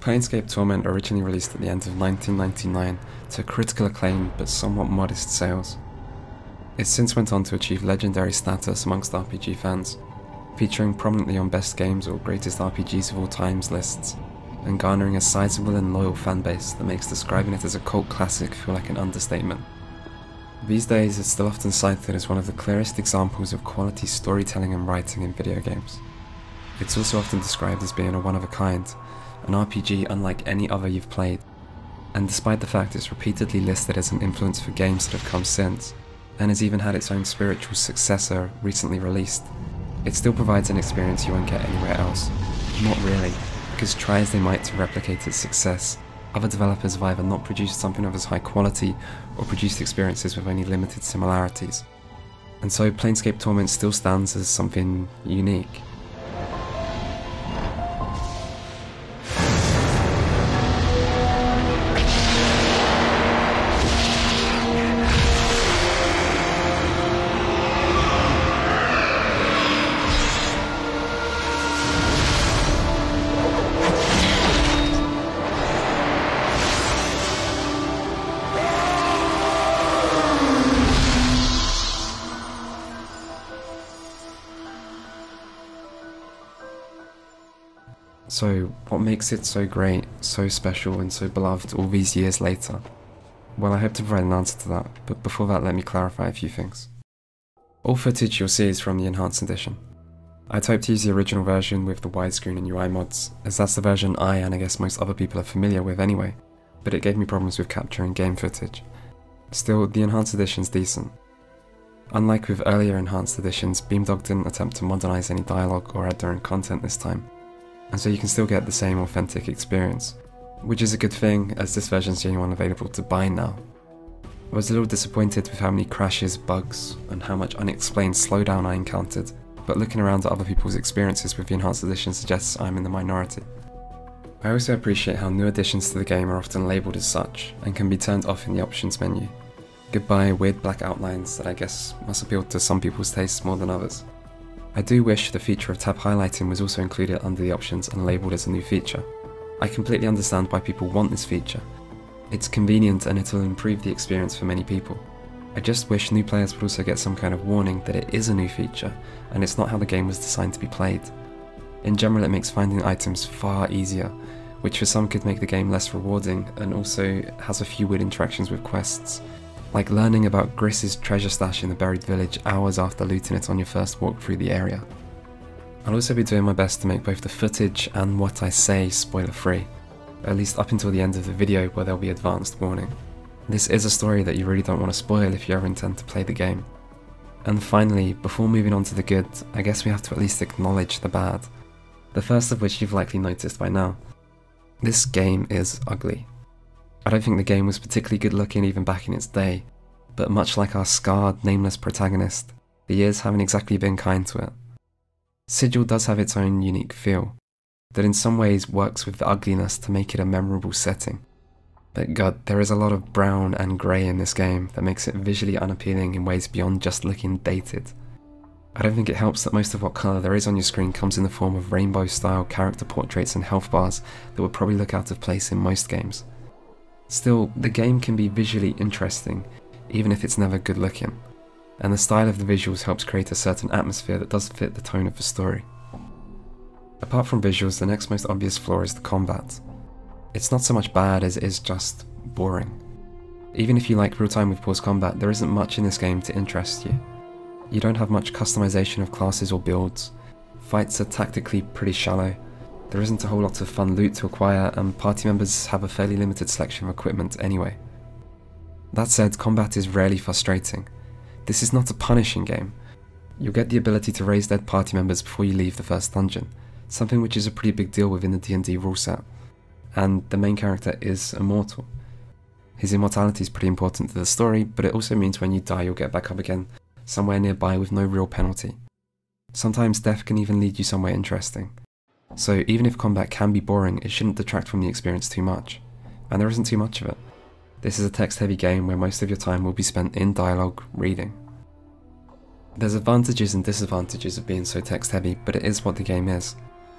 Planescape Torment originally released at the end of 1999 to critical acclaim but somewhat modest sales. It since went on to achieve legendary status amongst RPG fans, featuring prominently on Best Games or Greatest RPGs of All Times lists, and garnering a sizable and loyal fanbase that makes describing it as a cult classic feel like an understatement. These days, it's still often cited as one of the clearest examples of quality storytelling and writing in video games. It's also often described as being a one-of-a-kind, an RPG unlike any other you've played, and despite the fact it's repeatedly listed as an influence for games that have come since, and has even had its own spiritual successor recently released, it still provides an experience you won't get anywhere else. Not really, because try as they might to replicate its success, other developers have either not produced something of as high quality or produced experiences with only limited similarities. And so Planescape Torment still stands as something unique. So, what makes it so great, so special, and so beloved all these years later? Well, I hope to provide an answer to that, but before that let me clarify a few things. All footage you'll see is from the Enhanced Edition. I'd hoped to use the original version with the widescreen and UI mods, as that's the version I and I guess most other people are familiar with anyway, but it gave me problems with capturing game footage. Still, the Enhanced Edition's decent. Unlike with earlier Enhanced Editions, Beamdog didn't attempt to modernise any dialogue or add their own content this time, and so you can still get the same authentic experience, which is a good thing as this version's the only one available to buy now. I was a little disappointed with how many crashes, bugs, and how much unexplained slowdown I encountered, but looking around at other people's experiences with the Enhanced Edition suggests I'm in the minority. I also appreciate how new additions to the game are often labelled as such, and can be turned off in the options menu. Goodbye weird black outlines that I guess must appeal to some people's tastes more than others. I do wish the feature of tab highlighting was also included under the options and labelled as a new feature. I completely understand why people want this feature. It's convenient and it'll improve the experience for many people. I just wish new players would also get some kind of warning that it is a new feature, and it's not how the game was designed to be played. In general, it makes finding items far easier, which for some could make the game less rewarding, and also has a few weird interactions with quests, like learning about Griss's treasure stash in the buried village hours after looting it on your first walk through the area. I'll also be doing my best to make both the footage and what I say spoiler free, at least up until the end of the video where there'll be advanced warning. This is a story that you really don't want to spoil if you ever intend to play the game. And finally, before moving on to the good, I guess we have to at least acknowledge the bad. The first of which you've likely noticed by now. This game is ugly. I don't think the game was particularly good looking even back in its day, but much like our scarred, nameless protagonist, the years haven't exactly been kind to it. Sigil does have its own unique feel, that in some ways works with the ugliness to make it a memorable setting. But god, there is a lot of brown and grey in this game that makes it visually unappealing in ways beyond just looking dated. I don't think it helps that most of what colour there is on your screen comes in the form of rainbow-style character portraits and health bars that would probably look out of place in most games. Still, the game can be visually interesting, even if it's never good looking, and the style of the visuals helps create a certain atmosphere that does fit the tone of the story. Apart from visuals, the next most obvious flaw is the combat. It's not so much bad as it is just boring. Even if you like real-time with pause combat, there isn't much in this game to interest you. You don't have much customization of classes or builds, fights are tactically pretty shallow, there isn't a whole lot of fun loot to acquire, and party members have a fairly limited selection of equipment anyway. That said, combat is rarely frustrating. This is not a punishing game. You'll get the ability to raise dead party members before you leave the first dungeon, something which is a pretty big deal within the D&D rule set. And the main character is immortal. His immortality is pretty important to the story, but it also means when you die you'll get back up again, somewhere nearby with no real penalty. Sometimes death can even lead you somewhere interesting. So even if combat can be boring, it shouldn't detract from the experience too much. And there isn't too much of it. This is a text-heavy game where most of your time will be spent in dialogue, reading. There's advantages and disadvantages of being so text-heavy, but it is what the game is.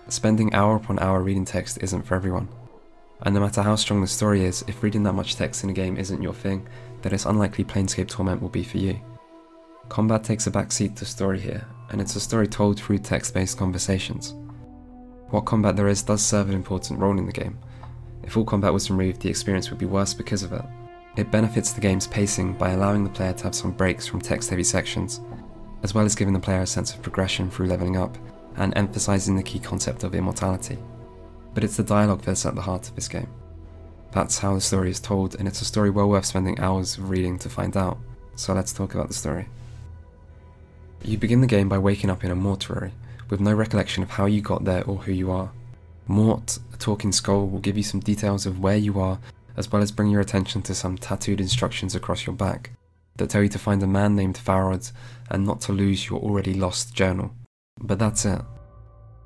Spending hour upon hour reading text isn't for everyone. And no matter how strong the story is, if reading that much text in a game isn't your thing, then it's unlikely Planescape Torment will be for you. Combat takes a backseat to story here, and it's a story told through text-based conversations. What combat there is does serve an important role in the game. If all combat was removed, the experience would be worse because of it. It benefits the game's pacing by allowing the player to have some breaks from text-heavy sections, as well as giving the player a sense of progression through leveling up, and emphasising the key concept of immortality. But it's the dialogue that's at the heart of this game. That's how the story is told, and it's a story well worth spending hours of reading to find out, so let's talk about the story. You begin the game by waking up in a mortuary, with no recollection of how you got there or who you are. Mort, a talking skull, will give you some details of where you are, as well as bring your attention to some tattooed instructions across your back, that tell you to find a man named Farod, and not to lose your already lost journal. But that's it.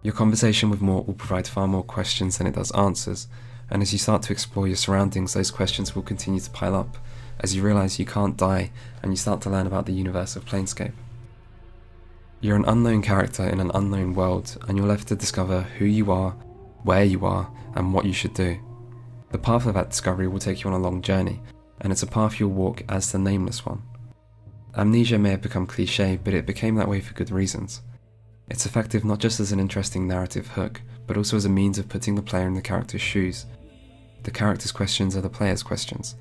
Your conversation with Mort will provide far more questions than it does answers, and as you start to explore your surroundings, those questions will continue to pile up, as you realise you can't die, and you start to learn about the universe of Planescape. You're an unknown character in an unknown world, and you're left to discover who you are, where you are, and what you should do. The path of that discovery will take you on a long journey, and it's a path you'll walk as the Nameless One. Amnesia may have become cliché, but it became that way for good reasons. It's effective not just as an interesting narrative hook, but also as a means of putting the player in the character's shoes. The character's questions are the player's questions.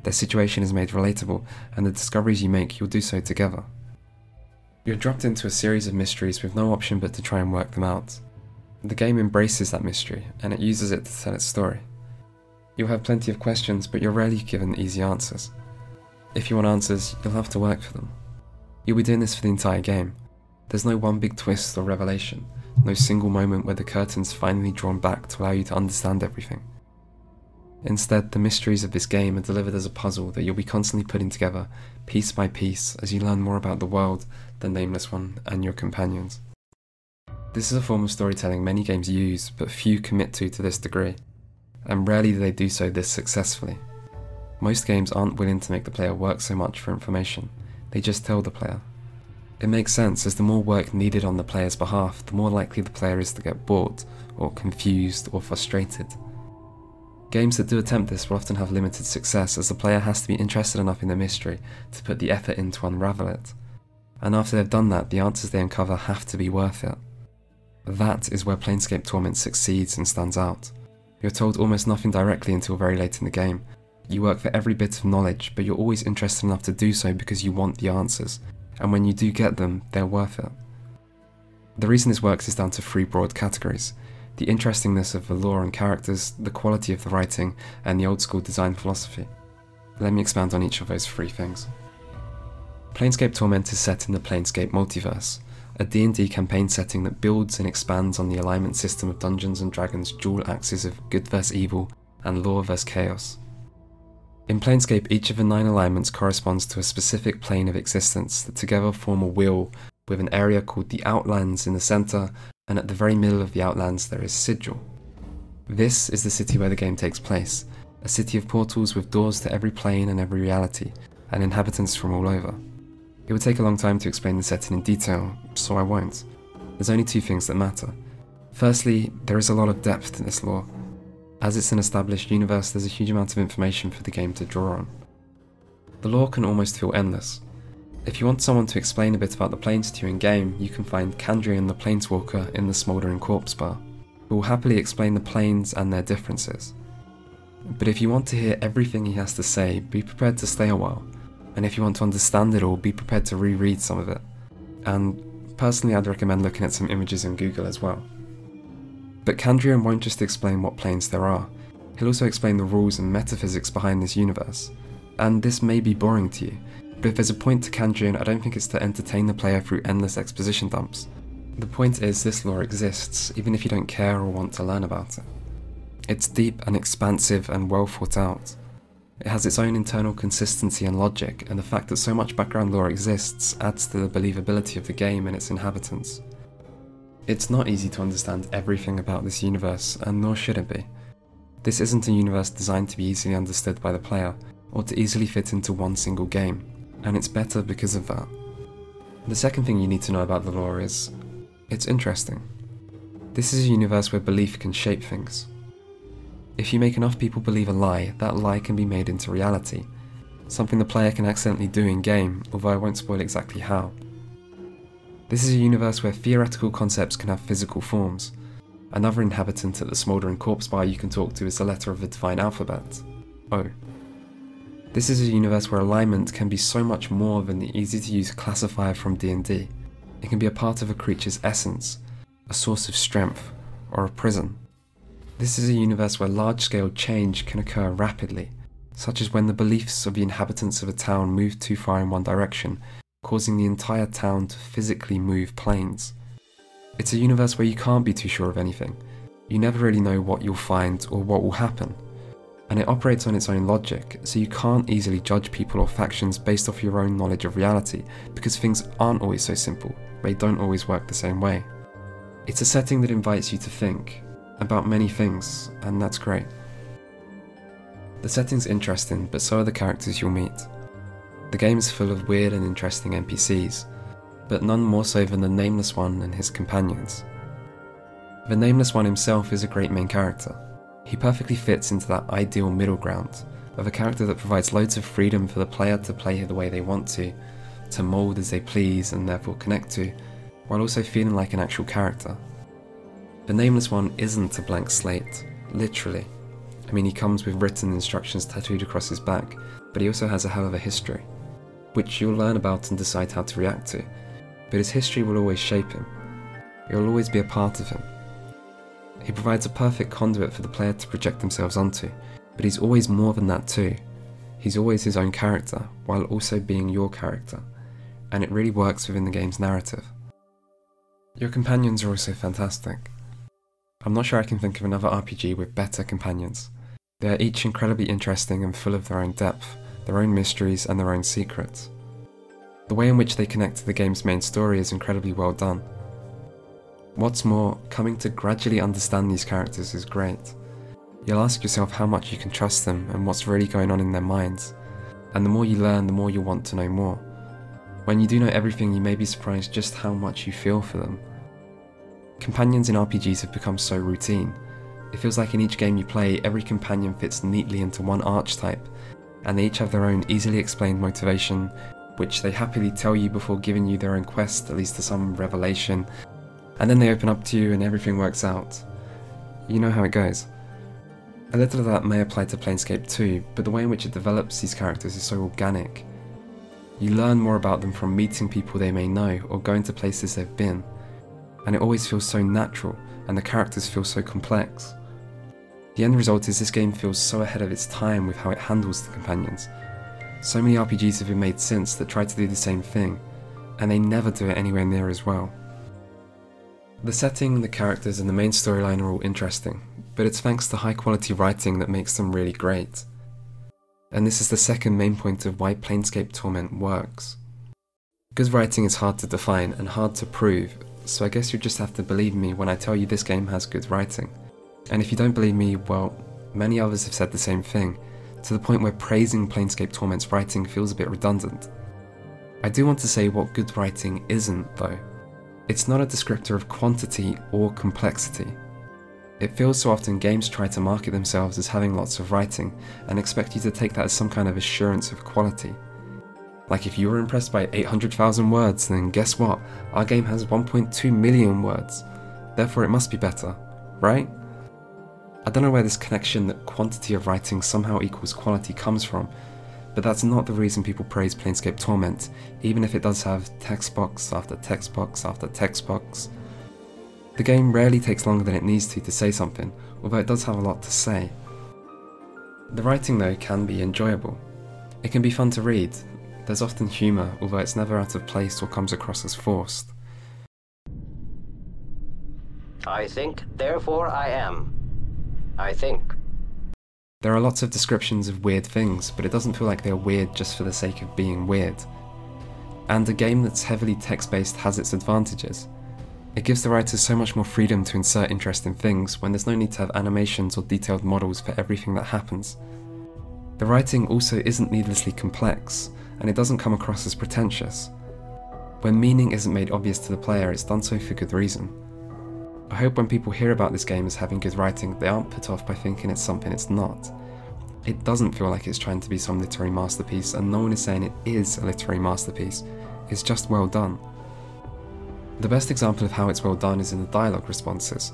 Their situation is made relatable, and the discoveries you make, you'll do so together. You're dropped into a series of mysteries with no option but to try and work them out. The game embraces that mystery, and it uses it to tell its story. You'll have plenty of questions, but you're rarely given easy answers. If you want answers, you'll have to work for them. You'll be doing this for the entire game. There's no one big twist or revelation, no single moment where the curtain's finally drawn back to allow you to understand everything. Instead, the mysteries of this game are delivered as a puzzle that you'll be constantly putting together, piece by piece, as you learn more about the world, the Nameless One, and your companions. This is a form of storytelling many games use, but few commit to this degree, and rarely do they do so this successfully. Most games aren't willing to make the player work so much for information, they just tell the player. It makes sense, as the more work needed on the player's behalf, the more likely the player is to get bored, or confused, or frustrated. Games that do attempt this will often have limited success, as the player has to be interested enough in the mystery to put the effort in to unravel it. And after they've done that, the answers they uncover have to be worth it. That is where Planescape Torment succeeds and stands out. You're told almost nothing directly until very late in the game. You work for every bit of knowledge, but you're always interested enough to do so because you want the answers, and when you do get them, they're worth it. The reason this works is down to three broad categories: the interestingness of the lore and characters, the quality of the writing, and the old school design philosophy. Let me expand on each of those three things. Planescape Torment is set in the Planescape multiverse, a D&D campaign setting that builds and expands on the alignment system of Dungeons & Dragons' dual axes of good vs evil and lore vs chaos. In Planescape, each of the 9 alignments corresponds to a specific plane of existence that together form a wheel with an area called the Outlands in the centre, and at the very middle of the Outlands there is Sigil. This is the city where the game takes place, a city of portals with doors to every plane and every reality, and inhabitants from all over. It would take a long time to explain the setting in detail, so I won't. There's only 2 things that matter. Firstly, there is a lot of depth to this lore. As it's an established universe, there's a huge amount of information for the game to draw on. The lore can almost feel endless. If you want someone to explain a bit about the planes to you in-game, you can find Kandrian the Planeswalker in the Smouldering Corpse Bar, who will happily explain the planes and their differences. But if you want to hear everything he has to say, be prepared to stay a while, and if you want to understand it all, be prepared to reread some of it. And personally, I'd recommend looking at some images on Google as well. But Kandrian won't just explain what planes there are, he'll also explain the rules and metaphysics behind this universe. And this may be boring to you, but if there's a point to Kandrian, I don't think it's to entertain the player through endless exposition dumps. The point is, this lore exists, even if you don't care or want to learn about it. It's deep and expansive and well thought out. It has its own internal consistency and logic, and the fact that so much background lore exists adds to the believability of the game and its inhabitants. It's not easy to understand everything about this universe, and nor should it be. This isn't a universe designed to be easily understood by the player, or to easily fit into one single game, and it's better because of that. The second thing you need to know about the lore is, it's interesting. This is a universe where belief can shape things. If you make enough people believe a lie, that lie can be made into reality, something the player can accidentally do in-game, although I won't spoil exactly how. This is a universe where theoretical concepts can have physical forms. Another inhabitant at the smouldering corpse bar you can talk to is the letter of the divine alphabet, O. This is a universe where alignment can be so much more than the easy-to-use classifier from D&D. It can be a part of a creature's essence, a source of strength, or a prison. This is a universe where large-scale change can occur rapidly, such as when the beliefs of the inhabitants of a town move too far in one direction, causing the entire town to physically move planes. It's a universe where you can't be too sure of anything. You never really know what you'll find or what will happen. And it operates on its own logic, so you can't easily judge people or factions based off your own knowledge of reality, because things aren't always so simple, they don't always work the same way. It's a setting that invites you to think about many things, and that's great. The setting's interesting, but so are the characters you'll meet. The game's full of weird and interesting NPCs, but none more so than the Nameless One and his companions. The Nameless One himself is a great main character. He perfectly fits into that ideal middle ground of a character that provides loads of freedom for the player to play the way they want to mould as they please and therefore connect to, while also feeling like an actual character. The Nameless One isn't a blank slate, literally. I mean, he comes with written instructions tattooed across his back, but he also has a hell of a history, which you'll learn about and decide how to react to, but his history will always shape him. It will always be a part of him. He provides a perfect conduit for the player to project themselves onto, but he's always more than that too. He's always his own character, while also being your character, and it really works within the game's narrative. Your companions are also fantastic. I'm not sure I can think of another RPG with better companions. They are each incredibly interesting and full of their own depth, their own mysteries and their own secrets. The way in which they connect to the game's main story is incredibly well done. What's more, coming to gradually understand these characters is great. You'll ask yourself how much you can trust them and what's really going on in their minds, and the more you learn, the more you'll want to know more. When you do know everything, you may be surprised just how much you feel for them. Companions in RPGs have become so routine. It feels like in each game you play, every companion fits neatly into one archetype, and they each have their own easily explained motivation, which they happily tell you before giving you their own quest that leads to some revelation, and then they open up to you and everything works out. You know how it goes. A little of that may apply to Planescape too, but the way in which it develops these characters is so organic. You learn more about them from meeting people they may know or going to places they've been, and it always feels so natural, and the characters feel so complex. The end result is this game feels so ahead of its time with how it handles the companions. So many RPGs have been made since that try to do the same thing, and they never do it anywhere near as well. The setting, the characters and the main storyline are all interesting, but it's thanks to high quality writing that makes them really great. And this is the second main point of why Planescape Torment works. Good writing is hard to define and hard to prove, so I guess you just have to believe me when I tell you this game has good writing. And if you don't believe me, well, many others have said the same thing, to the point where praising Planescape Torment's writing feels a bit redundant. I do want to say what good writing isn't, though. It's not a descriptor of quantity or complexity. It feels so often games try to market themselves as having lots of writing and expect you to take that as some kind of assurance of quality. Like if you were impressed by 800,000 words, then guess what? Our game has 1.2 million words. Therefore it must be better, right? I don't know where this connection that quantity of writing somehow equals quality comes from, but that's not the reason people praise Planescape Torment, even if it does have text box after text box after text box. The game rarely takes longer than it needs to say something, although it does have a lot to say. The writing though can be enjoyable. It can be fun to read. There's often humour, although it's never out of place or comes across as forced. I think, therefore I am. I think. There are lots of descriptions of weird things, but it doesn't feel like they're weird just for the sake of being weird. And a game that's heavily text-based has its advantages. It gives the writers so much more freedom to insert interesting things when there's no need to have animations or detailed models for everything that happens. The writing also isn't needlessly complex, and it doesn't come across as pretentious. When meaning isn't made obvious to the player, it's done so for good reason. I hope when people hear about this game as having good writing, they aren't put off by thinking it's something it's not. It doesn't feel like it's trying to be some literary masterpiece, and no one is saying it is a literary masterpiece. It's just well done. The best example of how it's well done is in the dialogue responses.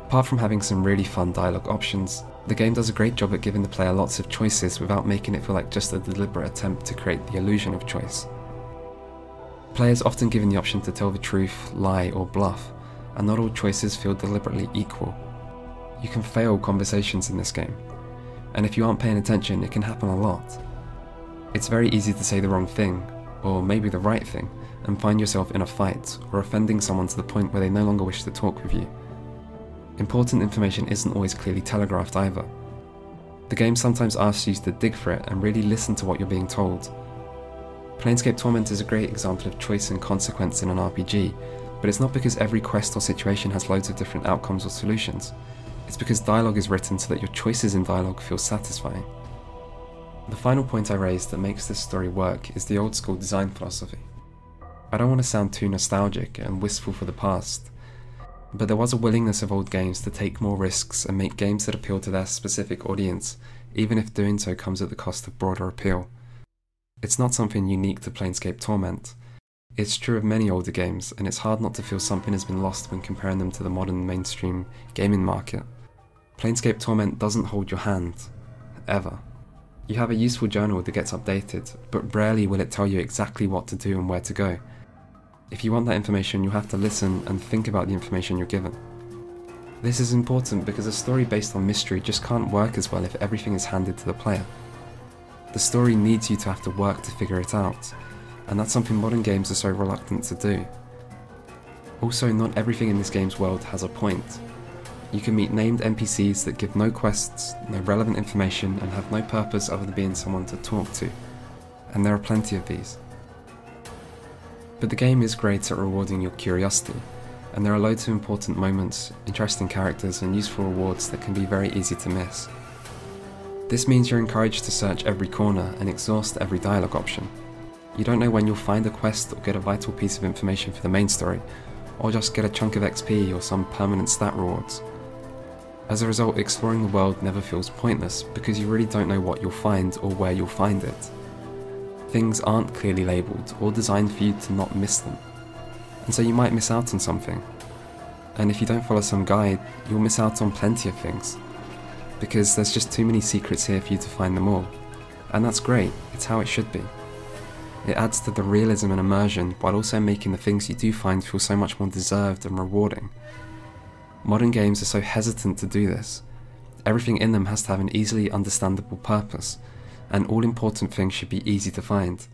Apart from having some really fun dialogue options, the game does a great job at giving the player lots of choices without making it feel like just a deliberate attempt to create the illusion of choice. Players are often given the option to tell the truth, lie, or bluff, and not all choices feel deliberately equal. You can fail conversations in this game, and if you aren't paying attention, it can happen a lot. It's very easy to say the wrong thing, or maybe the right thing, and find yourself in a fight, or offending someone to the point where they no longer wish to talk with you. Important information isn't always clearly telegraphed either. The game sometimes asks you to dig for it and really listen to what you're being told. Planescape Torment is a great example of choice and consequence in an RPG, but it's not because every quest or situation has loads of different outcomes or solutions. It's because dialogue is written so that your choices in dialogue feel satisfying. The final point I raised that makes this story work is the old school design philosophy. I don't want to sound too nostalgic and wistful for the past, but there was a willingness of old games to take more risks and make games that appeal to their specific audience, even if doing so comes at the cost of broader appeal. It's not something unique to Planescape Torment. It's true of many older games, and it's hard not to feel something has been lost when comparing them to the modern mainstream gaming market. Planescape Torment doesn't hold your hand, ever. You have a useful journal that gets updated, but rarely will it tell you exactly what to do and where to go. If you want that information, you'll have to listen and think about the information you're given. This is important because a story based on mystery just can't work as well if everything is handed to the player. The story needs you to have to work to figure it out, and that's something modern games are so reluctant to do. Also, not everything in this game's world has a point. You can meet named NPCs that give no quests, no relevant information, and have no purpose other than being someone to talk to, and there are plenty of these. But the game is great at rewarding your curiosity, and there are loads of important moments, interesting characters, and useful rewards that can be very easy to miss. This means you're encouraged to search every corner and exhaust every dialogue option. You don't know when you'll find a quest or get a vital piece of information for the main story, or just get a chunk of XP or some permanent stat rewards. As a result, exploring the world never feels pointless because you really don't know what you'll find or where you'll find it. Things aren't clearly labelled or designed for you to not miss them, and so you might miss out on something. And if you don't follow some guide, you'll miss out on plenty of things, because there's just too many secrets here for you to find them all. And that's great, it's how it should be. It adds to the realism and immersion while also making the things you do find feel so much more deserved and rewarding. Modern games are so hesitant to do this. Everything in them has to have an easily understandable purpose, and all important things should be easy to find.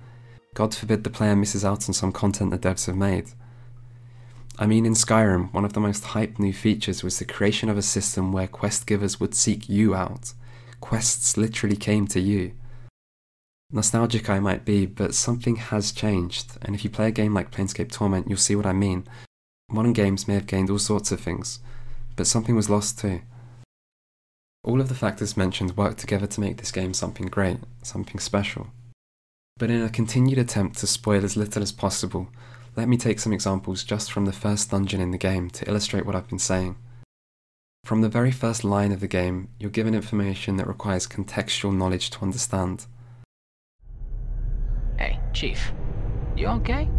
God forbid the player misses out on some content the devs have made. I mean, in Skyrim, one of the most hyped new features was the creation of a system where quest givers would seek you out. Quests literally came to you. Nostalgic I might be, but something has changed, and if you play a game like Planescape Torment, you'll see what I mean. Modern games may have gained all sorts of things, but something was lost too. All of the factors mentioned work together to make this game something great, something special. But in a continued attempt to spoil as little as possible, let me take some examples just from the first dungeon in the game to illustrate what I've been saying. From the very first line of the game, you're given information that requires contextual knowledge to understand. Hey, Chief, you okay?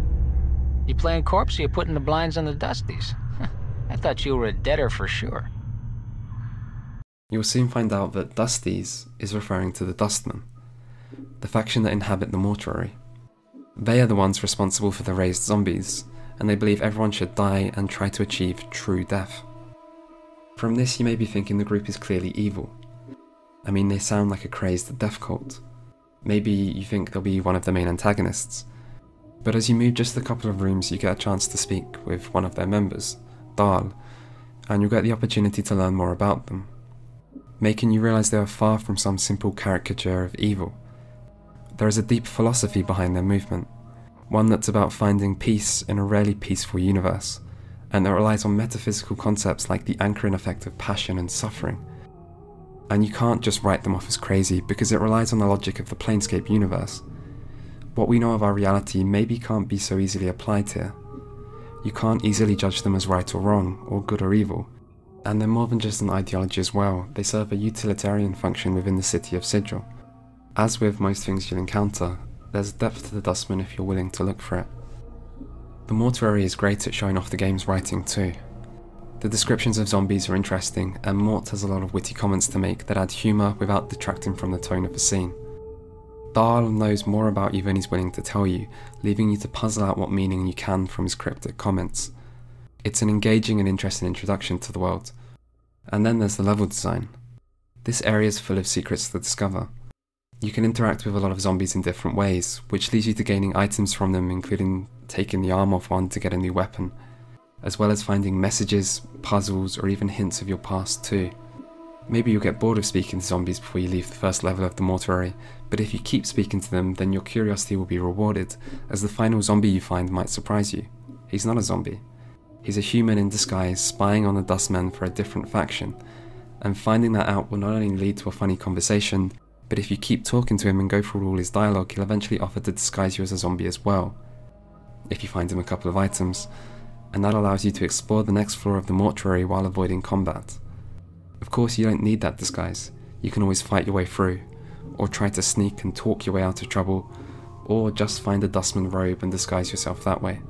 You playing corpse or you putting the blinds on the dusties? I thought you were a deader for sure. You'll soon find out that Dusties is referring to the Dustmen, the faction that inhabit the mortuary. They are the ones responsible for the raised zombies, and they believe everyone should die and try to achieve true death. From this you may be thinking the group is clearly evil. I mean, they sound like a crazed death cult. Maybe you think they'll be one of the main antagonists. But as you move just a couple of rooms you get a chance to speak with one of their members, Dahl, and you'll get the opportunity to learn more about them, making you realise they are far from some simple caricature of evil. There is a deep philosophy behind their movement, one that's about finding peace in a rarely peaceful universe, and that relies on metaphysical concepts like the anchoring effect of passion and suffering. And you can't just write them off as crazy because it relies on the logic of the Planescape universe. What we know of our reality maybe can't be so easily applied here. You can't easily judge them as right or wrong, or good or evil, and they're more than just an ideology as well. They serve a utilitarian function within the city of Sigil. As with most things you'll encounter, there's depth to the Dustman if you're willing to look for it. The Mortuary is great at showing off the game's writing too. The descriptions of zombies are interesting, and Mort has a lot of witty comments to make that add humour without detracting from the tone of the scene. Dahl knows more about you than he's willing to tell you, leaving you to puzzle out what meaning you can from his cryptic comments. It's an engaging and interesting introduction to the world. And then there's the level design. This area is full of secrets to discover. You can interact with a lot of zombies in different ways, which leads you to gaining items from them, including taking the arm off one to get a new weapon, as well as finding messages, puzzles, or even hints of your past too. Maybe you'll get bored of speaking to zombies before you leave the first level of the Mortuary, but if you keep speaking to them, then your curiosity will be rewarded, as the final zombie you find might surprise you. He's not a zombie. He's a human in disguise, spying on the Dustmen for a different faction, and finding that out will not only lead to a funny conversation, but if you keep talking to him and go through all his dialogue, he'll eventually offer to disguise you as a zombie as well, if you find him a couple of items, and that allows you to explore the next floor of the Mortuary while avoiding combat. Of course, you don't need that disguise. You can always fight your way through, or try to sneak and talk your way out of trouble, or just find a Dustman robe and disguise yourself that way.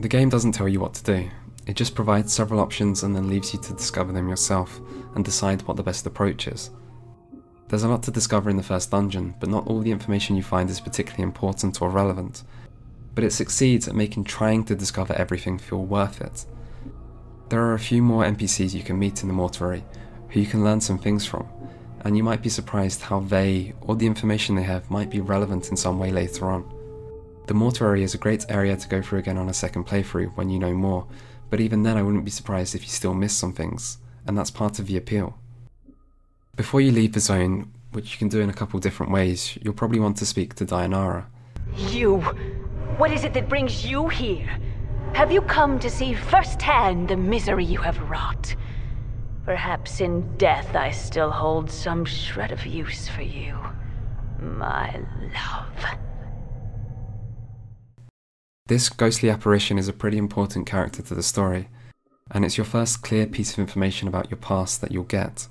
The game doesn't tell you what to do. It just provides several options and then leaves you to discover them yourself and decide what the best approach is. There's a lot to discover in the first dungeon, but not all the information you find is particularly important or relevant, but it succeeds at making trying to discover everything feel worth it. There are a few more NPCs you can meet in the Mortuary, who you can learn some things from, and you might be surprised how they, or the information they have, might be relevant in some way later on. The Mortuary is a great area to go through again on a second playthrough when you know more, but even then I wouldn't be surprised if you still miss some things, and that's part of the appeal. Before you leave the zone, which you can do in a couple different ways, you'll probably want to speak to Dayanara. You! What is it that brings you here? Have you come to see firsthand the misery you have wrought? Perhaps in death I still hold some shred of use for you, my love. This ghostly apparition is a pretty important character to the story, and it's your first clear piece of information about your past that you'll get.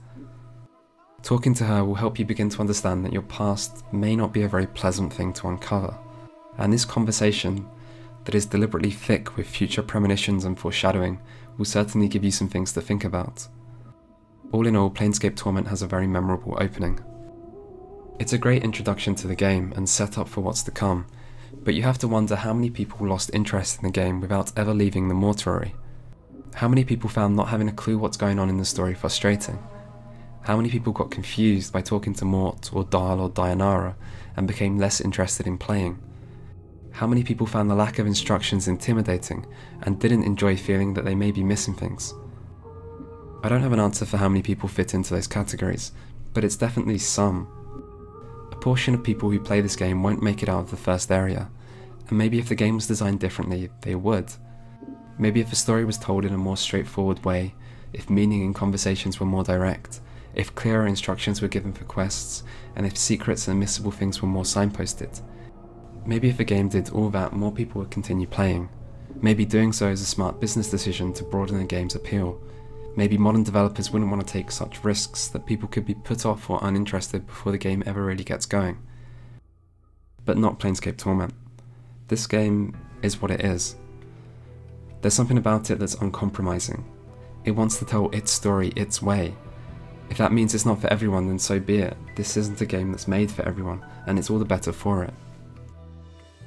Talking to her will help you begin to understand that your past may not be a very pleasant thing to uncover, and this conversation, that is deliberately thick with future premonitions and foreshadowing, will certainly give you some things to think about. All in all, Planescape Torment has a very memorable opening. It's a great introduction to the game and set up for what's to come, but you have to wonder how many people lost interest in the game without ever leaving the Mortuary. How many people found not having a clue what's going on in the story frustrating? How many people got confused by talking to Mort or Dahl or Dayanara and became less interested in playing? How many people found the lack of instructions intimidating and didn't enjoy feeling that they may be missing things? I don't have an answer for how many people fit into those categories, but it's definitely some. A portion of people who play this game won't make it out of the first area, and maybe if the game was designed differently, they would. Maybe if the story was told in a more straightforward way, if meaning in conversations were more direct, if clearer instructions were given for quests, and if secrets and missable things were more signposted. Maybe if the game did all that, more people would continue playing. Maybe doing so is a smart business decision to broaden the game's appeal. Maybe modern developers wouldn't want to take such risks that people could be put off or uninterested before the game ever really gets going. But not Planescape Torment. This game is what it is. There's something about it that's uncompromising. It wants to tell its story its way. If that means it's not for everyone, then so be it. This isn't a game that's made for everyone, and it's all the better for it.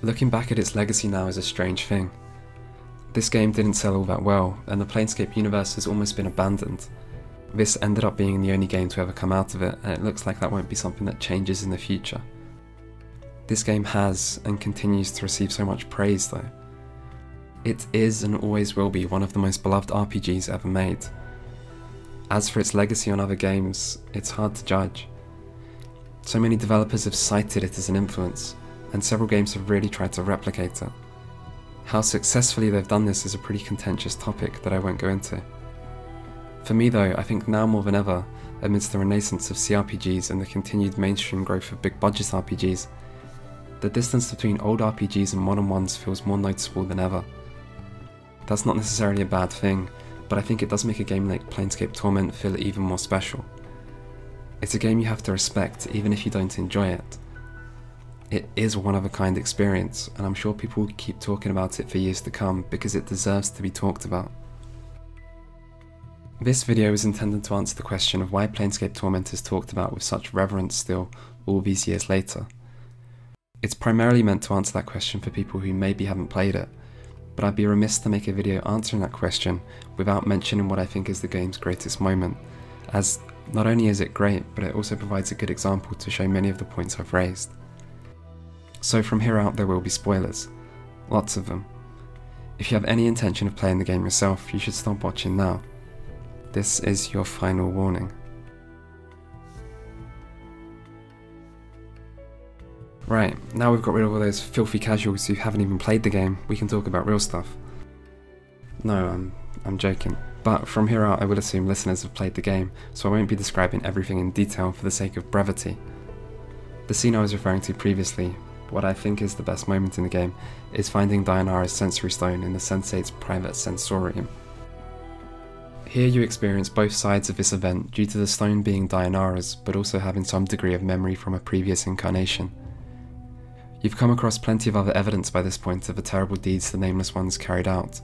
Looking back at its legacy now is a strange thing. This game didn't sell all that well, and the Planescape universe has almost been abandoned. This ended up being the only game to ever come out of it, and it looks like that won't be something that changes in the future. This game has, and continues to receive so much praise though. It is and always will be one of the most beloved RPGs ever made. As for its legacy on other games, it's hard to judge. So many developers have cited it as an influence, and several games have really tried to replicate it. How successfully they've done this is a pretty contentious topic that I won't go into. For me though, I think now more than ever, amidst the renaissance of CRPGs and the continued mainstream growth of big budget RPGs, the distance between old RPGs and modern ones feels more noticeable than ever. That's not necessarily a bad thing, but I think it does make a game like Planescape Torment feel even more special. It's a game you have to respect even if you don't enjoy it. It is a one-of-a-kind experience, and I'm sure people will keep talking about it for years to come because it deserves to be talked about. This video is intended to answer the question of why Planescape Torment is talked about with such reverence still, all these years later. It's primarily meant to answer that question for people who maybe haven't played it, but I'd be remiss to make a video answering that question without mentioning what I think is the game's greatest moment, as not only is it great, but it also provides a good example to show many of the points I've raised. So from here out there will be spoilers, lots of them. If you have any intention of playing the game yourself, you should stop watching now. This is your final warning. Right, now we've got rid of all those filthy casuals who haven't even played the game, we can talk about real stuff. No, I'm joking. But from here out I will assume listeners have played the game, so I won't be describing everything in detail for the sake of brevity. The scene I was referring to previously, what I think is the best moment in the game, is finding Dianara's sensory stone in the Sensate's private sensorium. Here you experience both sides of this event due to the stone being Dianara's, but also having some degree of memory from a previous incarnation. You've come across plenty of other evidence by this point of the terrible deeds the Nameless Ones carried out,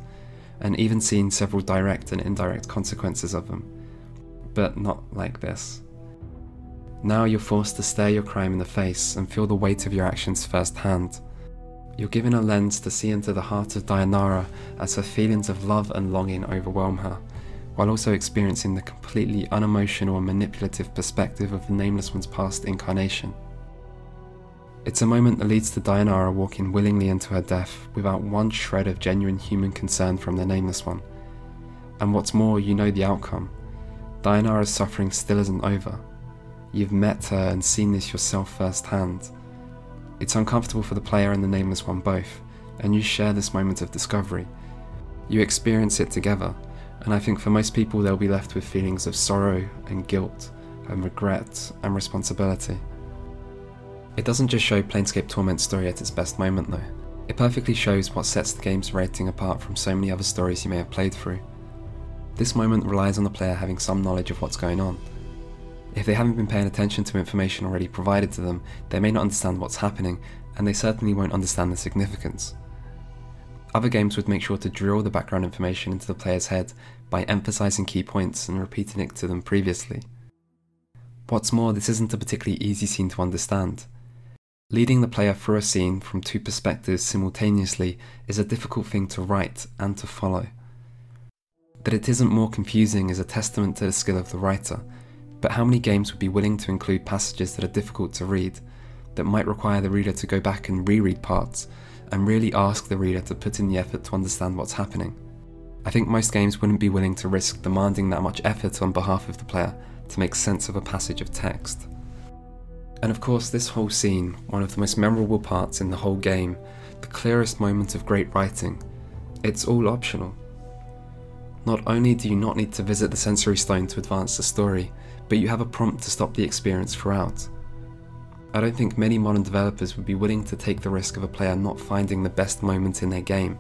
and even seen several direct and indirect consequences of them, but not like this. Now you're forced to stare your crime in the face and feel the weight of your actions firsthand. You're given a lens to see into the heart of Dianara as her feelings of love and longing overwhelm her, while also experiencing the completely unemotional and manipulative perspective of the Nameless One's past incarnation. It's a moment that leads to Dianara walking willingly into her death without one shred of genuine human concern from the Nameless One. And what's more, you know the outcome. Dianara's suffering still isn't over. You've met her and seen this yourself firsthand. It's uncomfortable for the player and the Nameless One both, and you share this moment of discovery. You experience it together, and I think for most people they'll be left with feelings of sorrow and guilt and regret and responsibility. It doesn't just show Planescape Torment's story at its best moment though. It perfectly shows what sets the game's rating apart from so many other stories you may have played through. This moment relies on the player having some knowledge of what's going on. If they haven't been paying attention to information already provided to them, they may not understand what's happening, and they certainly won't understand the significance. Other games would make sure to drill the background information into the player's head by emphasizing key points and repeating it to them previously. What's more, this isn't a particularly easy scene to understand. Leading the player through a scene from two perspectives simultaneously is a difficult thing to write and to follow. That it isn't more confusing is a testament to the skill of the writer, but how many games would be willing to include passages that are difficult to read, that might require the reader to go back and reread parts, and really ask the reader to put in the effort to understand what's happening? I think most games wouldn't be willing to risk demanding that much effort on behalf of the player to make sense of a passage of text. And of course this whole scene, one of the most memorable parts in the whole game, the clearest moment of great writing, it's all optional. Not only do you not need to visit the sensory stone to advance the story, but you have a prompt to stop the experience throughout. I don't think many modern developers would be willing to take the risk of a player not finding the best moment in their game.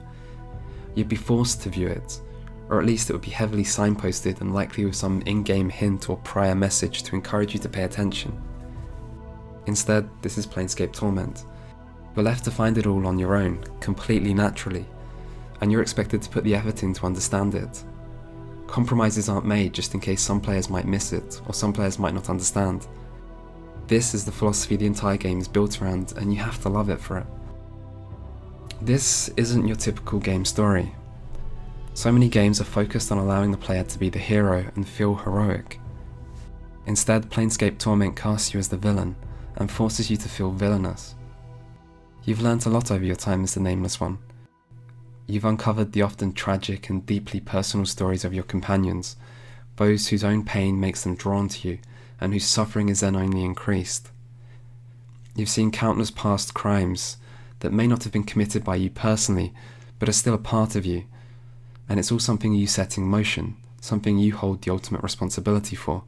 You'd be forced to view it, or at least it would be heavily signposted and likely with some in-game hint or prior message to encourage you to pay attention. Instead, this is Planescape Torment. You're left to find it all on your own, completely naturally, and you're expected to put the effort in to understand it. Compromises aren't made just in case some players might miss it, or some players might not understand. This is the philosophy the entire game is built around, and you have to love it for it. This isn't your typical game story. So many games are focused on allowing the player to be the hero and feel heroic. Instead, Planescape Torment casts you as the villain, and forces you to feel villainous. You've learnt a lot over your time as the Nameless One. You've uncovered the often tragic and deeply personal stories of your companions, those whose own pain makes them drawn to you, and whose suffering is then only increased. You've seen countless past crimes that may not have been committed by you personally, but are still a part of you, and it's all something you set in motion, something you hold the ultimate responsibility for.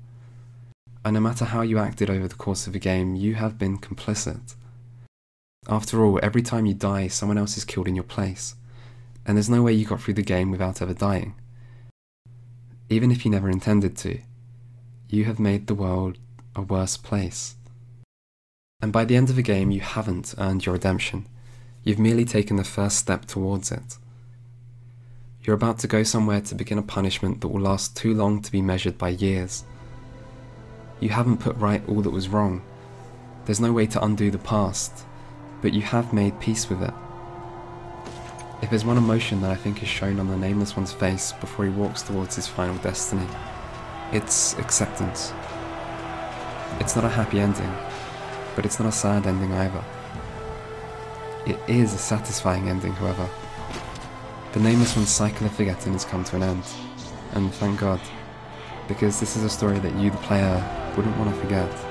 And no matter how you acted over the course of a game, you have been complicit. After all, every time you die, someone else is killed in your place. and there's no way you got through the game without ever dying. Even if you never intended to, you have made the world a worse place. And by the end of the game, you haven't earned your redemption. You've merely taken the first step towards it. You're about to go somewhere to begin a punishment that will last too long to be measured by years. You haven't put right all that was wrong. There's no way to undo the past, but you have made peace with it. If there's one emotion that I think is shown on the Nameless One's face before he walks towards his final destiny, it's acceptance. It's not a happy ending, but it's not a sad ending either. It is a satisfying ending, however. The Nameless One's cycle of forgetting has come to an end, and thank God, because this is a story that you, the player, wouldn't want to forget.